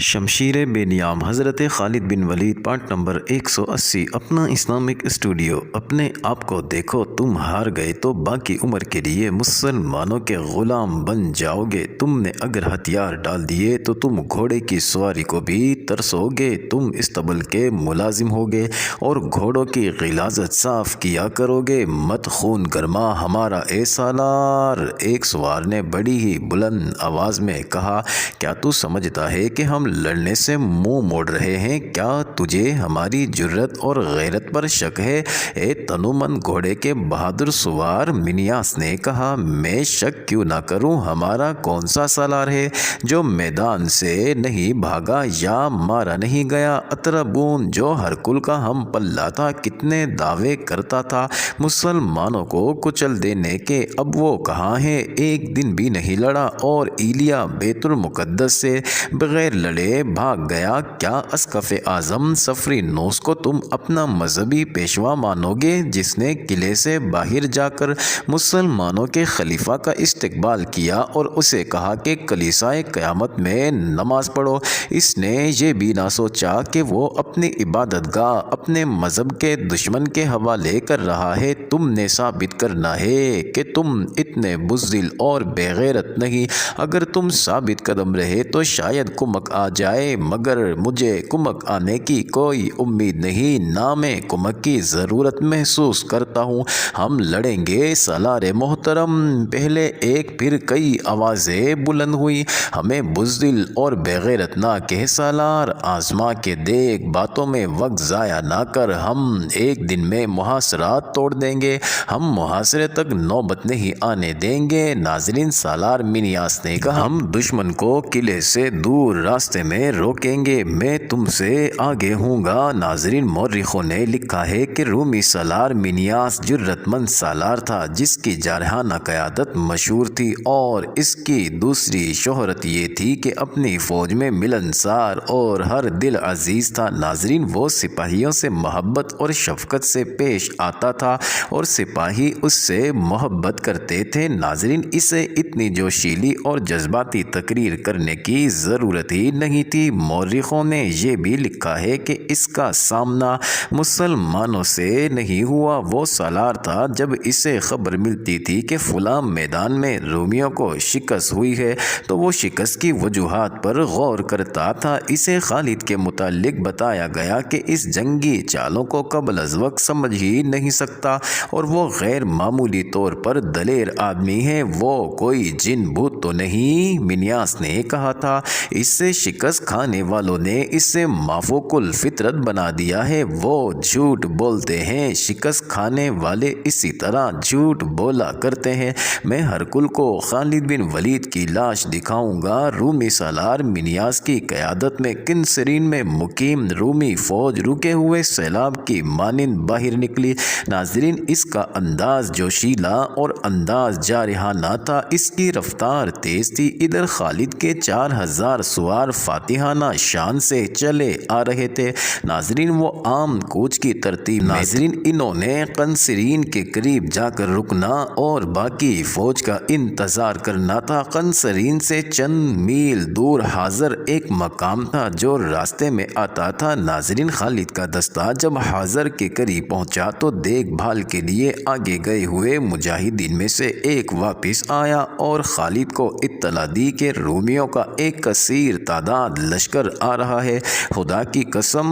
شمشیر بے نیام حضرت خالد بن ولید part number 180 اپنا اسلامک اسٹوڈیو۔ اپنے آپ کو دیکھو، تم ہار گئے تو باقی عمر کے لیے مسلمانوں کے غلام بن جاؤ گے۔ تم نے اگر ہتھیار ڈال دیے تو تم گھوڑے کی سواری کو بھی ترسو گے۔ تم استبل کے ملازم ہوگے اور گھوڑوں کی غلاظت صاف کیا کرو گے۔ مت خون گرما ہمارا اے سالار، ایک سوار نے بڑی ہی بلند آواز میں کہا۔ کیا تو سمجھتا ہے کہ ہم لڑنے سے منہ موڑ رہے ہیں؟ کیا تجھے ہماری جرت اور غیرت پر شک ہے؟ اے تنومند گھوڑے کے بہادر سوار، منیاس نے کہا۔ میں شک کیوں نہ کروں؟ ہمارا کون سا سالار ہے جو میدان سے نہیں بھاگا یا مارا نہیں گیا؟ اتربون جو ہرکل کا ہم پلہ تھا، کتنے دعوے کرتا تھا مسلمانوں کو کچل دینے کے، اب وہ کہاں ہے؟ ایک دن بھی نہیں لڑا اور ایلیا بیت المقدس سے بغیر لڑے بھاگ گیا۔ کیا اسقف اعظم صفرینوس کو تم اپنا مذہبی پیشوا مانو گے، جس نے قلعے سے باہر جا کر مسلمانوں کے خلیفہ کا استقبال کیا اور اسے کہا کہ کلیسائے قیامت میں نماز پڑھو؟ اس نے یہ بھی نہ سوچا کہ وہ اپنی عبادت گاہ اپنے مذہب کے دشمن کے حوالے کر رہا ہے۔ تم نے ثابت کرنا ہے کہ تم اتنے بزدل اور بے غیرت نہیں۔ اگر تم ثابت قدم رہے تو شاید کمک آ جائے، مگر مجھے کمک آنے کی کوئی امید نہیں، نہ میں کمک کی ضرورت محسوس کرتا ہوں۔ ہم لڑیں گے سالار محترم، پہلے ایک پھر کئی آوازیں بلند ہوئی۔ ہمیں بزدل اور بے غیرت نہ کہہ سالار، آزما کے دیکھ، باتوں میں وقت ضائع نہ کر، ہم ایک دن میں محاصرات توڑ دیں گے، ہم محاصرے تک نوبت نہیں آنے دیں گے۔ ناظرین، سالار منیاس نے کہا، ہم دشمن کو قلعے سے دور راستے میں روکیں گے، میں تم سے آگے ہوں گا۔ ناظرین، مورخوں نے لکھا ہے کہ رومی سالار منیاس جرت مند سالار تھا، جس کی جارحانہ قیادت مشہور تھی، اور اس کی دوسری شہرت یہ تھی کہ اپنی فوج میں ملنسار اور ہر دل عزیز تھا۔ ناظرین، وہ سپاہیوں سے محبت اور شفقت سے پیش آتا تھا اور سپاہی اس سے محبت کرتے تھے۔ ناظرین، اسے اتنی جوشیلی اور جذباتی تقریر کرنے کی ضرورت ہی نہیں تھی۔ مورخوں نے یہ بھی لکھا ہے کہ اس کا سامنا مسلمانوں سے نہیں ہوا۔ وہ سالار تھا، جب اسے خبر ملتی تھی کہ فلاں میدان میں رومیوں کو شکست ہوئی ہے تو وہ شکست کی وجوہات پر غور کرتا تھا۔ اسے خالد کے متعلق بتایا گیا کہ اس جنگی چالوں کو قبل از وقت سمجھ ہی نہیں سکتا اور وہ غیر معمولی طور پر دلیر آدمی ہے، وہ کوئی جن بھوت تو نہیں۔ منیاس نے کہا تھا، اس سے شکست کھانے والوں نے اسے مافوق الفطرت بنا دیا ہے، وہ جھوٹ بولتے ہیں، شکست کھانے والے اسی طرح جھوٹ بولا کرتے ہیں۔ میں ہرکل کو خالد بن ولید کی لاش دکھاؤں گا۔ رومی سالار منیاس کی قیادت میں کنسرین میں مقیم رومی فوج رکے ہوئے سیلاب کی مانند باہر نکلی۔ ناظرین، اس کا انداز جوشیلا اور انداز جارحانہ تھا، اس کی رفتار تیز تھی۔ ادھر خالد کے 4000 سوار فاتحانہ شان سے چلے آ رہے تھے۔ ناظرین، وہ عام کوچ کی ترتیب میں، ناظرین انہوں نے قنسرین کے قریب جا کر رکنا اور باقی فوج کا انتظار کرنا تھا۔ قنسرین سے چند میل دور حاضر ایک مقام تھا جو راستے میں آتا تھا۔ ناظرین، خالد کا دستہ جب حاضر کے قریب پہنچا تو دیکھ بھال کے لیے آگے گئے ہوئے مجاہدین میں سے ایک واپس آیا اور خالد کو اطلاع دی کہ رومیوں کا ایک کثیر تعداد لشکر آ رہا ہے۔ خدا کی قسم،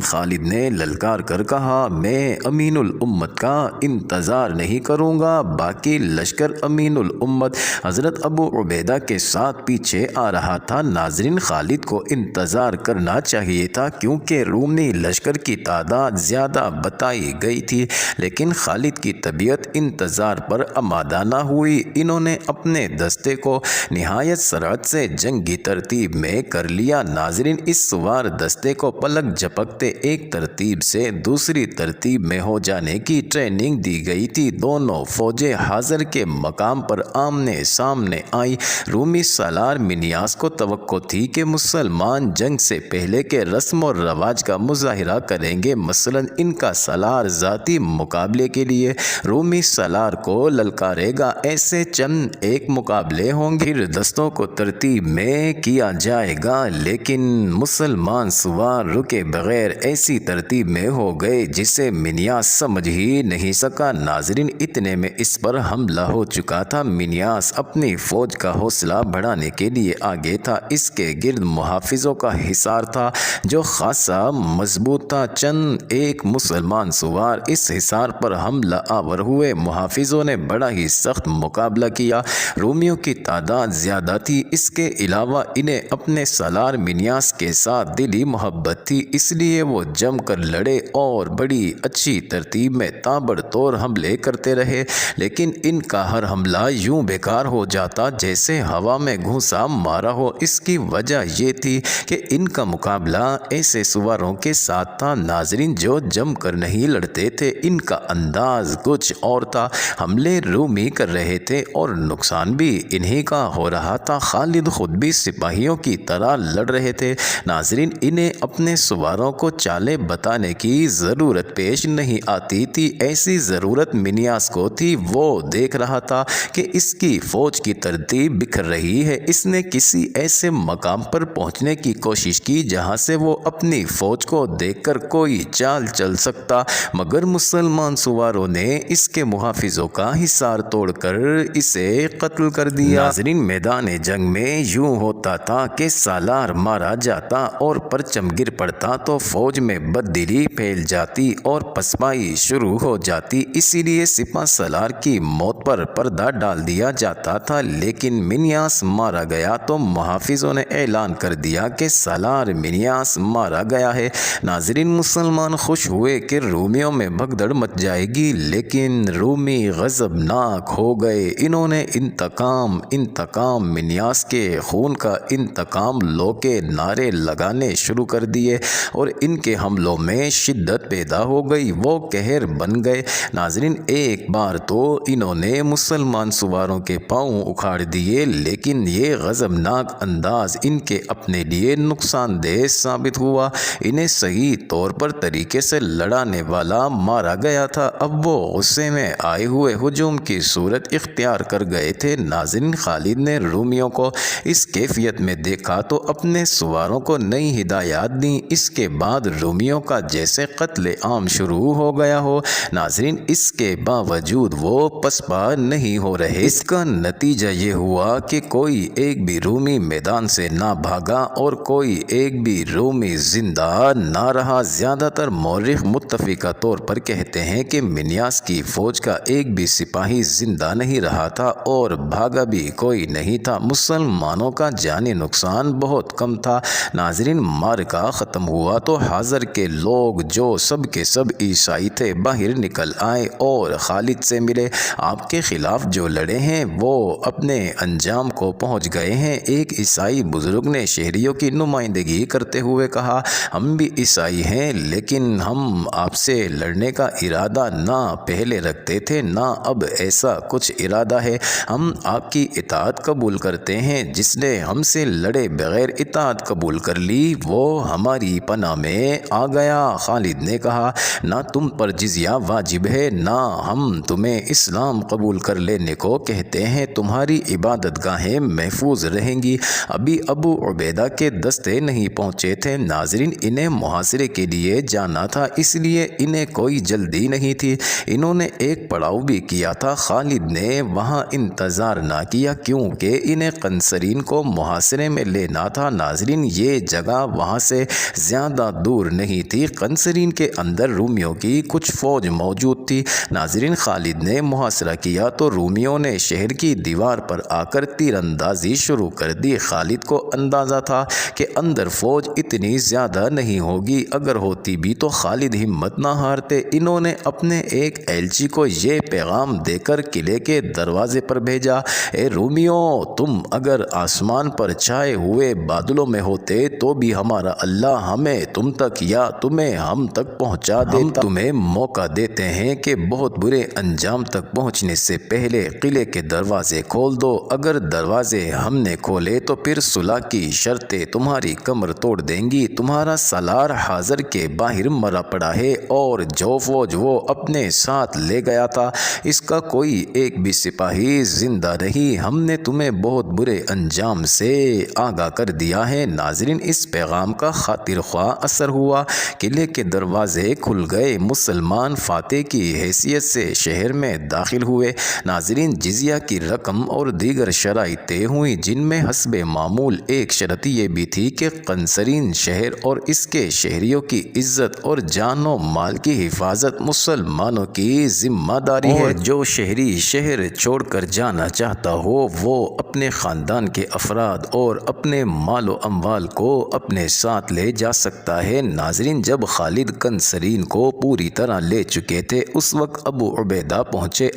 خالد نے للکار کر کہا، میں امین الامت کا انتظار نہیں کروں گا۔ باقی لشکر امین الامت حضرت ابو عبیدہ کے ساتھ پیچھے آ رہا تھا۔ ناظرین، خالد کو انتظار کرنا چاہیے تھا کیونکہ رومی لشکر کی تعداد زیادہ بتائی گئی تھی، لیکن خالد کی طبیعت انتظار پر آمادہ نہ ہوئی۔ انہوں نے اپنے دستے کو نہایت سرعت سے جنگی ترتیب میں کر لیا۔ ناظرین، اس سوار دستے کو پلک جھپکتے ایک ترتیب سے دوسری ترتیب میں ہو جانے کی ٹریننگ دی گئی تھی۔ دونوں فوجیں حاضر کے مقام پر آمنے سامنے آئیں۔ رومی سالار منیاس کو توقع تھی کہ مسلمان مسلمان جنگ سے پہلے کے رسم و رواج کا مظاہرہ کریں گے۔ مثلاً ان کا سالار ذاتی مقابلے کے لیے رومی سالار کو للکارے گا۔ ایسے چند ایک مقابلے ہوں گے، پھر دستوں کو ترتیب میں کیا جائے گا، لیکن مسلمان سوار رکے بغیر ایسی ترتیب میں ہو گئے جسے منیاس سمجھ ہی نہیں سکا۔ ناظرین، اتنے میں اس پر حملہ ہو چکا تھا۔ منیاس اپنی فوج کا حوصلہ بڑھانے کے لیے آگے تھا۔ اس کے گرد محافظوں کا حصار تھا جو خاصا مضبوط تھا۔ چند ایک مسلمان سوار اس حصار پر حملہ آور ہوئے۔ محافظوں نے بڑا ہی سخت مقابلہ کیا۔ رومیوں کی تعداد زیادہ تھی، اس کے علاوہ انہیں اپنے سالار منیاس کے ساتھ دلی محبت تھی، اس لیے وہ جم کر لڑے اور بڑی اچھی ترتیب میں تابڑ توڑ حملے کرتے رہے، لیکن ان کا ہر حملہ یوں بیکار ہو جاتا جیسے ہوا میں گھونسا مارا ہو۔ اس کی وجہ یہ تھی کہ ان کا مقابلہ ایسے سواروں کے ساتھ تھا، ناظرین، جو جم کر نہیں لڑتے تھے۔ ان کا انداز کچھ اور تھا۔ حملے رومی کر رہے تھے اور نقصان بھی انہی کا ہو رہا تھا۔ خالد خود بھی سپاہیوں کی طرح لڑ رہے تھے۔ ناظرین، انہیں اپنے سواروں کو چالیں بتانے کی ضرورت پیش نہیں آتی تھی، ایسی ضرورت منیاس کو تھی۔ وہ دیکھ رہا تھا کہ اس کی فوج کی ترتیب بکھر رہی ہے۔ اس نے کسی ایسے مقام پر پہنچنے کی کوشش کی جہاں سے وہ اپنی فوج کو دیکھ کر کوئی چال چل سکتا، مگر مسلمان سواروں نے اس کے محافظوں کا حصار توڑ کر اسے قتل کر دیا۔ ناظرین، میدان جنگ میں یوں ہوتا تھا کہ سالار مارا جاتا اور پرچم گر پڑتا تو فوج میں بددلی پھیل جاتی اور پسپائی شروع ہو جاتی۔ اسی لیے سپہ سالار کی موت پر پردہ ڈال دیا جاتا تھا، لیکن منیاس مارا گیا تو محافظوں نے اعلان کر دیا کہ سالار منیاس مارا گیا ہے۔ ناظرین، مسلمان خوش ہوئے کہ رومیوں میں بھگدڑ مچ جائے گی، لیکن رومی غضبناک ہو گئے۔ انہوں نے انتقام انتقام، منیاس کے خون کا انتقام لو کے نعرے لگانے شروع کر دیے اور ان کے حملوں میں شدت پیدا ہو گئی۔ وہ قہر بن گئے۔ ناظرین، ایک بار تو انہوں نے مسلمان سواروں کے پاؤں اکھاڑ دیے، لیکن یہ غضبناک انداز ان کے اپنے لیے نقصان دہ ثابت ہوا۔ انہیں صحیح طور پر طریقے سے لڑانے والا مارا گیا تھا۔ اب وہ غصے میں آئے ہوئے ہجوم کی صورت اختیار کر گئے تھے۔ ناظرین، خالد نے رومیوں کو اس کیفیت میں دیکھا تو اپنے سواروں کو نئی ہدایات دیں، اس کے بعد رومیوں کا جیسے قتل عام شروع ہو گیا ہو۔ ناظرین، اس کے باوجود وہ پسپا نہیں ہو رہے۔ اس کا نتیجہ یہ ہوا کہ کوئی ایک بھی رومی میدان سے نہ بھاگا اور کوئی ایک بھی رومی زندہ نہ رہا۔ زیادہ تر مورخ متفقہ طور پر کہتے ہیں کہ منیاس کی فوج کا ایک بھی سپاہی زندہ نہیں رہا تھا اور بھاگا بھی کوئی نہیں تھا۔ مسلمانوں کا جانی نقصان بہت کم تھا۔ ناظرین، معرکہ ختم ہوا تو حاضر کے لوگ جو سب کے سب عیسائی تھے باہر نکل آئے اور خالد سے ملے۔ آپ کے خلاف جو لڑے ہیں وہ اپنے انجام کو پہنچ گئے ہیں۔ ایک عیسائی بزرگ نے شہریوں کی نمائندگی کرتے ہوئے کہا، ہم بھی عیسائی ہیں، لیکن ہم آپ سے لڑنے کا ارادہ نہ پہلے رکھتے تھے نہ اب ایسا کچھ ارادہ ہے۔ ہم آپ کی اطاعت قبول کرتے ہیں۔ جس نے ہم سے لڑے بغیر اطاعت قبول کر لی وہ ہماری پناہ میں آ گیا۔ خالد نے کہا، نہ تم پر جزیہ واجب ہے نہ ہم تمہیں اسلام قبول کر لینے کو کہتے ہیں۔ تمہاری عبادت گاہیں محفوظ رہیں گی۔ ابھی ابو عبیدہ کے دستے نہیں پہنچے تھے۔ ناظرین، انہیں محاصرے کے لیے جانا تھا، اس لیے انہیں کوئی جلدی نہیں تھی۔ انہوں نے ایک پڑاؤ بھی کیا تھا۔ خالد نے وہاں انتظار نہ کیا کیونکہ انہیں قنصرین کو محاصرے میں لینا تھا۔ ناظرین، یہ جگہ وہاں سے زیادہ دور نہیں تھی۔ قنصرین کے اندر رومیوں کی کچھ فوج موجود تھی۔ ناظرین، خالد نے محاصرہ کیا تو رومیوں نے شہر کی دیوار پر آ کر تیر اندازی شروع کر دی۔ خالد کو اندازہ تھا کہ اندر فوج اتنی زیادہ نہیں ہوگی، اگر ہوتی بھی تو خالد ہمت نہ ہارتے۔ انہوں نے اپنے ایک ایلچی کو یہ پیغام دے کر قلعے کے دروازے پر بھیجا، اے رومیوں، تم اگر آسمان پر چھائے ہوئے بادلوں میں ہوتے تو بھی ہمارا اللہ ہمیں تم تک یا تمہیں ہم تک پہنچا دیتا۔ ہم تمہیں موقع دیتے ہیں کہ بہت برے انجام تک پہنچنے سے پہلے قلعے کے دروازے کھول دو۔ اگر دروازے ہم نے کھولے تو پھر صلح کی شرطیں تمہاری کمر توڑ دیں گی۔ تمہارا سالار حاضر کے باہر مرا پڑا ہے اور جو فوج وہ اپنے ساتھ لے گیا تھا اس کا کوئی ایک بھی سپاہی زندہ نہیں۔ ہم نے تمہیں بہت برے انجام سے آگاہ کر دیا ہے۔ ناظرین، اس پیغام کا خاطر خواہ اثر ہوا، قلعے کے دروازے کھل گئے، مسلمان فاتح کی حیثیت سے شہر میں داخل ہوئے۔ ناظرین، جزیہ کی رقم اور دیگر شرائط طے ہوئی، جن میں حسب معمول ایک شرط یہ بھی تھی کہ قنسرین شہر اور اس کے شہریوں کی عزت اور جان و مال کی حفاظت مسلمانوں کی ذمہ داری ہے۔ اور جو شہری شہر چھوڑ کر جانا چاہتا ہو وہ اپنے خاندان کے افراد اور اپنے مال و اموال کو اپنے ساتھ لے جا سکتا ہے۔ ناظرین، جب خالد قنسرین کو پوری طرح لے چکے تھے اس وقت ابو عبیدہ پہنچے۔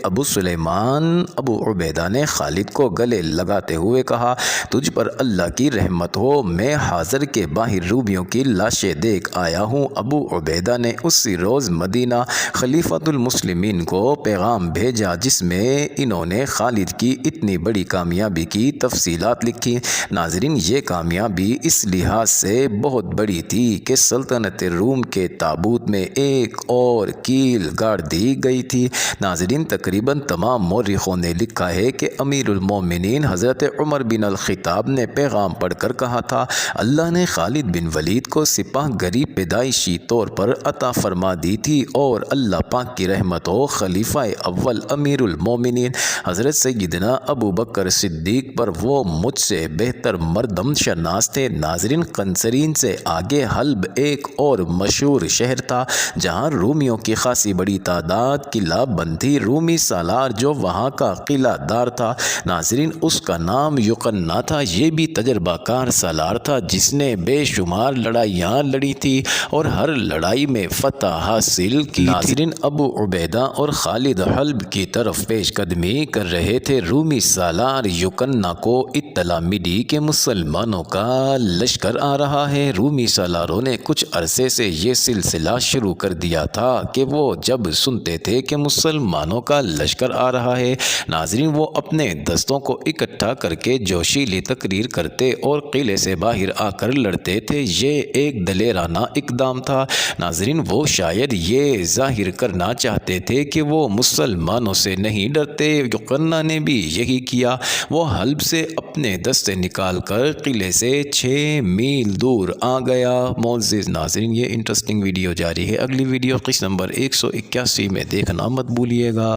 ابو عبیدہ نے خالد کو گلے لگاتے ہوئے کہا، تجھ پر اللہ کی رحمت ہو، میں حاضر کے باہر رومیوں کی لاشیں دیکھ آیا ہوں۔ ابو عبیدہ نے اسی روز مدینہ خلیفۃ المسلمین کو پیغام بھیجا جس میں انہوں نے خالد کی اتنی بڑی کامیابی کی تفصیلات لکھی۔ ناظرین، یہ کامیابی اس لحاظ سے بہت بڑی تھی کہ سلطنت روم کے تابوت میں ایک اور کیل گاڑ دی گئی تھی۔ ناظرین، تقریباً تمام مورخوں نے لکھا ہے کہ امیر المومنین حضرت عمر بن الخطاب نے پیغام پڑھ کر کہا تھا، اللہ نے خالد بن ولید کو سپاہ گری پیدائشی طور پر عطا فرما دی تھی اور اللہ پاک کی رحمت و خلیفہ اول امیر المومنین حضرت سیدنا ابو بکر صدیق پر وہ مجھ سے بہتر مردم شناس تھے۔ ناظرین، قنسرین سے آگے حلب ایک اور مشہور شہر تھا جہاں رومیوں کی خاصی بڑی تعداد قلعہ بند تھی۔ رومی سالار جو وہاں کا قلعہ دار تھا ناظرین اس کا نام یوقنا تھا۔ یہ بھی تجربہ کار سالار تھا جس نے بے شمار لڑائیاں لڑی تھی اور ہر لڑائی میں فتح حاصل کی۔ ناظرین، ابو عبیدہ اور خالد حلب کی طرف پیش قدمی کر رہے تھے۔ رومی سالار یوقنا کو اطلاع ملی کہ مسلمانوں کا لشکر آ رہا ہے۔ رومی سالاروں نے کچھ عرصے سے یہ سلسلہ شروع کر دیا تھا کہ وہ جب سنتے تھے کہ مسلمانوں کا لشکر آ رہا ہے ناظرین وہ اپنے دستوں کو اکٹھا کر کے جوشیلی تقریر کرتے اور قلعے سے باہر آ کر لڑتے تھے۔ یہ ایک دلیرانہ اقدام تھا۔ ناظرین، وہ شاید یہ ظاہر کرنا چاہتے تھے کہ وہ مسلمانوں سے نہیں ڈرتے۔ یوقنا نے بھی یہی کیا۔ وہ حلب سے اپنے دستے نکال کر قلعے سے 6 میل دور آ گیا۔ معزز ناظرین، یہ انٹرسٹنگ ویڈیو جاری ہے۔ اگلی ویڈیو قسط نمبر 181 میں دیکھنا مت بھولیے گا۔